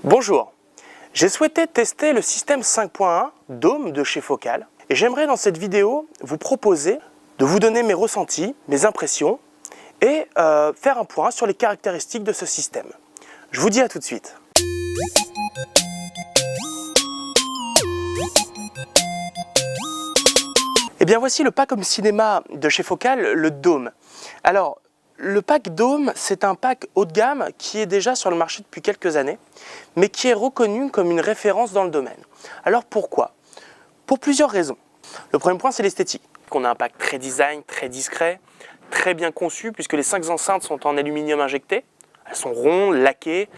Bonjour, j'ai souhaité tester le système 5.1 Dome de chez Focal et j'aimerais dans cette vidéo vous proposer de vous donner mes ressentis, mes impressions et faire un point sur les caractéristiques de ce système. Je vous dis à tout de suite. Et bien voici le pack home cinéma de chez Focal, le Dome. Alors, le pack Dome, c'est un pack haut de gamme qui est déjà sur le marché depuis quelques années, mais qui est reconnu comme une référence dans le domaine. Alors pourquoi? Pour plusieurs raisons. Le premier point, c'est l'esthétique. On a un pack très design, très discret, très bien conçu, puisque les 5 enceintes sont en aluminium injecté. Elles sont rondes, laquées.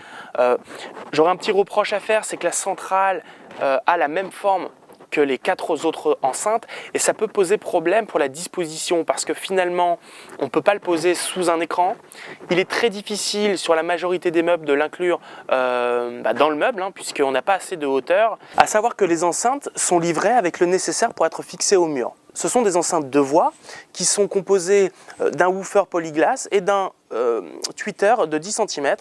J'aurais un petit reproche à faire, c'est que la centrale a la même forme que les 4 autres enceintes et ça peut poser problème pour la disposition parce que finalement on ne peut pas le poser sous un écran. Il est très difficile sur la majorité des meubles de l'inclure dans le meuble puisqu'on n'a pas assez de hauteur. À savoir que les enceintes sont livrées avec le nécessaire pour être fixées au mur. Ce sont des enceintes de voix qui sont composées d'un woofer polyglace et d'un tweeter de 10 cm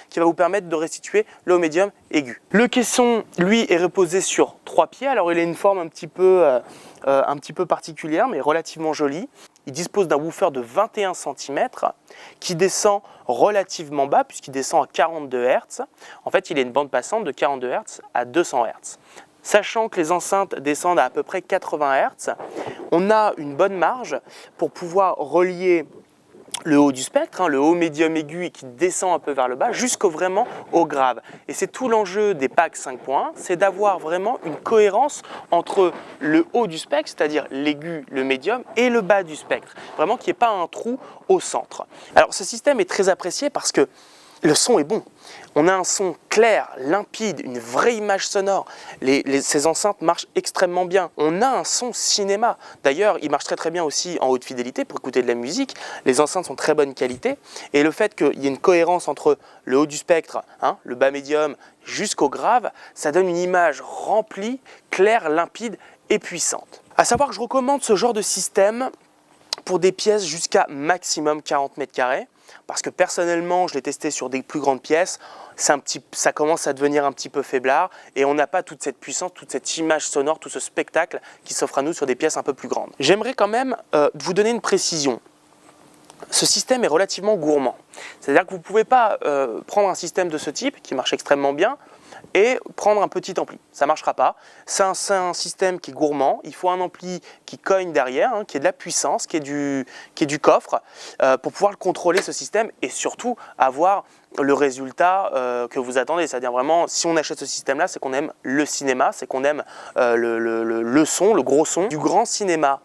qui va vous permettre de restituer le haut médium aigu. Le caisson, lui, est reposé sur 3 pieds. Alors il a une forme un petit peu particulière mais relativement jolie. Il dispose d'un woofer de 21 cm qui descend relativement bas puisqu'il descend à 42 Hz. En fait, il a une bande passante de 42 Hz à 200 Hz. Sachant que les enceintes descendent à peu près 80 Hz, on a une bonne marge pour pouvoir relier le haut du spectre, le haut médium aigu et qui descend un peu vers le bas, jusqu'au vraiment au grave. Et c'est tout l'enjeu des packs 5.1, c'est d'avoir vraiment une cohérence entre le haut du spectre, c'est-à-dire l'aigu, le médium, et le bas du spectre. Vraiment qu'il n'y ait pas un trou au centre. Alors ce système est très apprécié parce que le son est bon. On a un son clair, limpide, une vraie image sonore. Ces enceintes marchent extrêmement bien. On a un son cinéma. D'ailleurs, il marche très bien aussi en haute fidélité pour écouter de la musique. Les enceintes sont de très bonne qualité. Et le fait qu'il y ait une cohérence entre le haut du spectre, le bas médium, jusqu'au grave, ça donne une image remplie, claire, limpide et puissante. À savoir que je recommande ce genre de système pour des pièces jusqu'à maximum 40 mètres carrés. Parce que personnellement, je l'ai testé sur des plus grandes pièces, ça commence à devenir un petit peu faiblard et on n'a pas toute cette puissance, toute cette image sonore, tout ce spectacle qui s'offre à nous sur des pièces un peu plus grandes. J'aimerais quand même vous donner une précision. Ce système est relativement gourmand. C'est-à-dire que vous ne pouvez pas prendre un système de ce type qui marche extrêmement bien et prendre un petit ampli. Ça ne marchera pas. C'est un système qui est gourmand. Il faut un ampli qui cogne derrière, qui ait de la puissance, qui ait du coffre pour pouvoir le contrôler ce système et surtout avoir le résultat que vous attendez. C'est-à-dire vraiment, si on achète ce système-là, c'est qu'on aime le cinéma, c'est qu'on aime le son, le gros son du grand cinéma,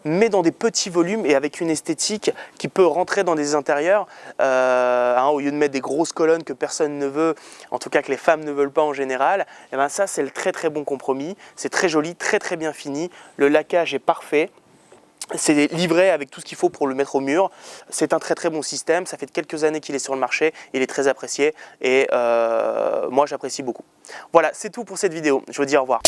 mais dans des petits volumes et avec une esthétique qui peut rentrer dans des intérieurs au lieu de mettre des grosses colonnes que personne ne veut, en tout cas que les femmes ne veulent pas en général. Et bien ça, c'est le très bon compromis. C'est très joli, très bien fini. Le laquage est parfait. C'est livré avec tout ce qu'il faut pour le mettre au mur. C'est un très bon système. Ça fait quelques années qu'il est sur le marché. Il est très apprécié et moi j'apprécie beaucoup. Voilà, c'est tout pour cette vidéo. Je vous dis au revoir.